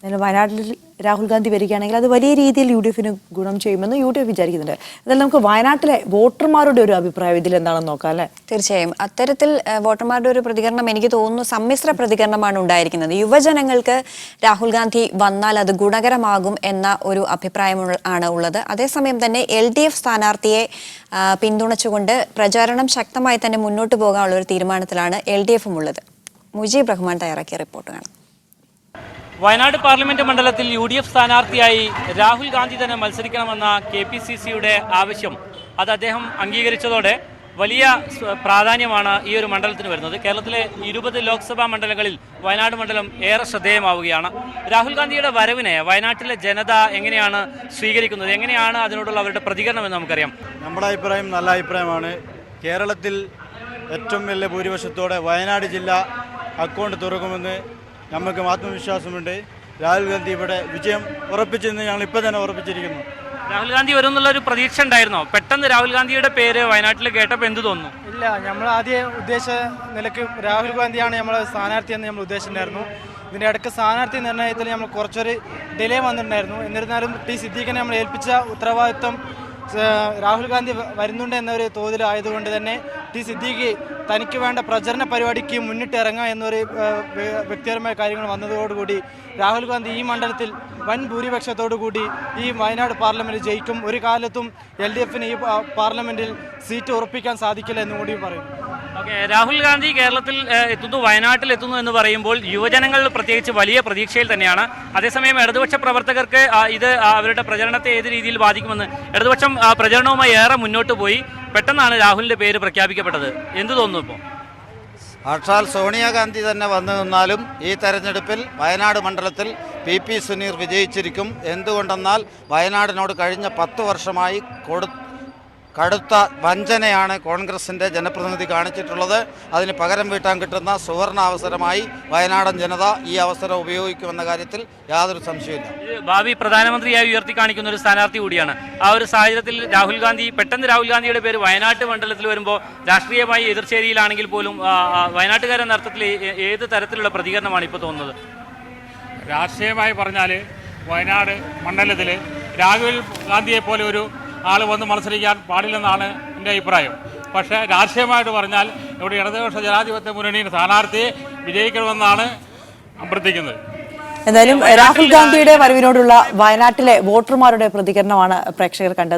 വയനാട്ടിൽ രാഹുൽ ഗാന്ധി വരികയാണെങ്കിൽ അത് വലിയ രീതിയിൽ UDF-ന് ഗുണം ചെയ്യുമെന്ന് UDF വിചാരിക്കുന്നുണ്ട്. എന്നാൽ നമുക്ക് വയനാട്ടിലെ വോട്ടർമാരുടെ ഒരു അഭിപ്രായം ഇതിൽ എന്താണെന്ന് നോക്കാം അല്ലേ? തീർച്ചയായും അത്തരത്തിൽ വോട്ടർമാരുടെ ഒരു പ്രതികരണം എനിക്ക് തോന്നുന്നു സമ്മിശ്ര പ്രതികരണമാണ് ഉണ്ടായിരിക്കുന്നത്. യുവജനങ്ങൾക്ക് രാഹുൽ ഗാന്ധി വന്നാൽ അത് ഗുണകരമാകും എന്ന ഒരു അഭിപ്രായം ആണ് ഉള്ളത്. അതേസമയം തന്നെ LDF സ്ഥാനാർത്ഥിയെ പിന്തുണച്ചുകൊണ്ട് പ്രചാരണം ശക്തമായി തന്നെ മുന്നോട്ട് പോകാനുള്ള ഒരു തീരുമാനത്തിലാണ് LDF-ഉം ഉള്ളത്. മുജീബ് റഹ്മാൻ തയ്യാറാക്കിയ റിപ്പോർട്ട് കാണാം. വയനാട് പാർലമെന്റ് മണ്ഡലത്തിൽ UDF സ്ഥാനാർത്ഥിയായി രാഹുൽ ഗാന്ധി തന്നെ മത്സരിക്കണമെന്ന KPCC-യുടെ ആവശ്യം അത് അദ്ദേഹം അംഗീകരിച്ചതോടെ വലിയ പ്രാധാന്യമാണ് ഈ ഒരു മണ്ഡലത്തിന് വരുന്നത്. കേരളത്തിലെ 20 ലോക്സഭാ മണ്ഡലങ്ങളിൽ വയനാട് മണ്ഡലം ഏറെ ശ്രദ്ധേയമാവുകയാണ്. രാഹുൽ ഗാന്ധിയുടെ വരവിനെ വയനാട്ടിലെ ജനത എങ്ങനെയാണ് സ്വീകരിക്കുന്നത്, എങ്ങനെയാണ് അതിനോടുള്ള അവരുടെ പ്രതികരണം എന്ന് നമുക്കറിയാം. നമ്മുടെ അഭിപ്രായം നല്ല അഭിപ്രായമാണ്. കേരളത്തിൽ ഏറ്റവും വലിയ ഭൂരിപക്ഷത്തോടെ വയനാട് ജില്ല അക്കൗണ്ട് തുറക്കുമെന്ന് നമുക്ക് ആത്മവിശ്വാസമുണ്ട്. രാഹുൽ ഗാന്ധി ഇവിടെ വിജയം ഉറപ്പിച്ചെന്ന് ഞങ്ങൾ ഇപ്പോൾ തന്നെ ഉറപ്പിച്ചിരിക്കുന്നു. രാഹുൽ ഗാന്ധി വരും എന്നുള്ളൊരു പ്രതീക്ഷ ഉണ്ടായിരുന്നോ? പെട്ടെന്ന് രാഹുൽ ഗാന്ധിയുടെ പേര് വയനാട്ടിൽ കേട്ടപ്പോൾ എന്ത് തോന്നുന്നു? ഇല്ല, നമ്മൾ ആദ്യം ഉദ്ദേശ നിലയ്ക്ക് രാഹുൽ ഗാന്ധിയാണ് നമ്മൾ സ്ഥാനാർത്ഥി എന്ന് നമ്മൾ ഉദ്ദേശിച്ചിട്ടുണ്ടായിരുന്നു. ഇതിൻ്റെ ഇടയ്ക്ക് സ്ഥാനാർത്ഥി നിർണ്ണയത്തിൽ നമ്മൾ കുറച്ചൊരു ഡിലേ വന്നിട്ടുണ്ടായിരുന്നു. എന്നിരുന്നാലും സിദ്ദീഖിനെ നമ്മൾ ഏൽപ്പിച്ച ഉത്തരവാദിത്വം രാഹുൽ ഗാന്ധി വരുന്നുണ്ട് എന്നൊരു തോതിലായതുകൊണ്ട് തന്നെ സിദ്ദീഖ് തനിക്ക് വേണ്ട പ്രചരണ പരിപാടിക്ക് മുന്നിട്ട് ഇറങ്ങുക എന്നൊരു വ്യക്തിപരമായ കാര്യങ്ങൾ വന്നതോടുകൂടി രാഹുൽ ഗാന്ധി ഈ മണ്ഡലത്തിൽ വൻ ഭൂരിപക്ഷത്തോടു കൂടി ഈ വയനാട് പാർലമെൻറ്റ് ജയിക്കും. ഒരു കാലത്തും LDF-ന് ഈ പാർലമെൻറ്റിൽ സീറ്റ് ഉറപ്പിക്കാൻ സാധിക്കില്ല എന്നും കൂടി പറയുന്നു. രാഹുൽ ഗാന്ധി കേരളത്തിൽ എത്തുന്നു, വയനാട്ടിൽ എത്തുന്നു എന്ന് പറയുമ്പോൾ യുവജനങ്ങൾ പ്രത്യേകിച്ച് വലിയ പ്രതീക്ഷയിൽ തന്നെയാണ്. അതേസമയം ഇടതുപക്ഷ പ്രവർത്തകർക്ക് ഇത് അവരുടെ പ്രചരണത്തെ ഏത് രീതിയിൽ ബാധിക്കുമെന്ന് ഇടതുപക്ഷം പ്രചരണവുമായി ഏറെ മുന്നോട്ട് പോയി. പെട്ടെന്നാണ് രാഹുലിന്റെ പേര് പ്രഖ്യാപിക്കപ്പെട്ടത്. എന്ത് തോന്നുന്നു ഇപ്പോൾ? സാക്ഷാൽ സോണിയാഗാന്ധി തന്നെ വന്നു നിന്നാലും ഈ തെരഞ്ഞെടുപ്പിൽ വയനാട് മണ്ഡലത്തിൽ PP സുനീർ വിജയിച്ചിരിക്കും. എന്തുകൊണ്ടെന്നാൽ വയനാടിനോട് കഴിഞ്ഞ 10 വർഷമായി കടുത്ത വഞ്ചനയാണ് കോൺഗ്രസിൻ്റെ ജനപ്രതിനിധി കാണിച്ചിട്ടുള്ളത്. അതിന് പകരം വീട്ടാൻ കിട്ടുന്ന സുവർണ അവസരമായി വയനാടൻ ജനത ഈ അവസരം ഉപയോഗിക്കുമെന്ന കാര്യത്തിൽ യാതൊരു സംശയമില്ല. ഭാവി പ്രധാനമന്ത്രിയായി ഉയർത്തി കാണിക്കുന്ന ഒരു സ്ഥാനാർത്ഥി കൂടിയാണ്. ആ ഒരു സാഹചര്യത്തിൽ പെട്ടെന്ന് രാഹുൽ ഗാന്ധിയുടെ പേര് വയനാട്ട് മണ്ഡലത്തിൽ വരുമ്പോൾ രാഷ്ട്രീയമായി എതിർചേരിയിലാണെങ്കിൽ പോലും വയനാട്ടുകാരെന്ന അർത്ഥത്തിൽ ഏത് തരത്തിലുള്ള പ്രതികരണമാണ് ഇപ്പോൾ തോന്നുന്നത്? രാഷ്ട്രീയമായി പറഞ്ഞാൽ വയനാട് മണ്ഡലത്തിൽ രാഹുൽ ഗാന്ധിയെ പോലെ ഒരു ആൾ വന്ന് മത്സരിക്കാൻ പാടില്ലെന്നാണ് എൻ്റെ അഭിപ്രായം. പക്ഷേ രാഷ്ട്രീയമായിട്ട് പറഞ്ഞാൽ ഇവിടെ ഇടതുപക്ഷ ജനാധിപത്യ മുന്നണിയുടെ സ്ഥാനാർത്ഥിയെ വിജയിക്കണമെന്നാണ് അഭ്യർത്ഥിക്കുന്നത്. എന്തായാലും രാഹുൽ ഗാന്ധിയുടെ വരവിനോടുള്ള വയനാട്ടിലെ വോട്ടർമാരുടെ പ്രതികരണമാണ് പ്രേക്ഷകർ കണ്ടത്.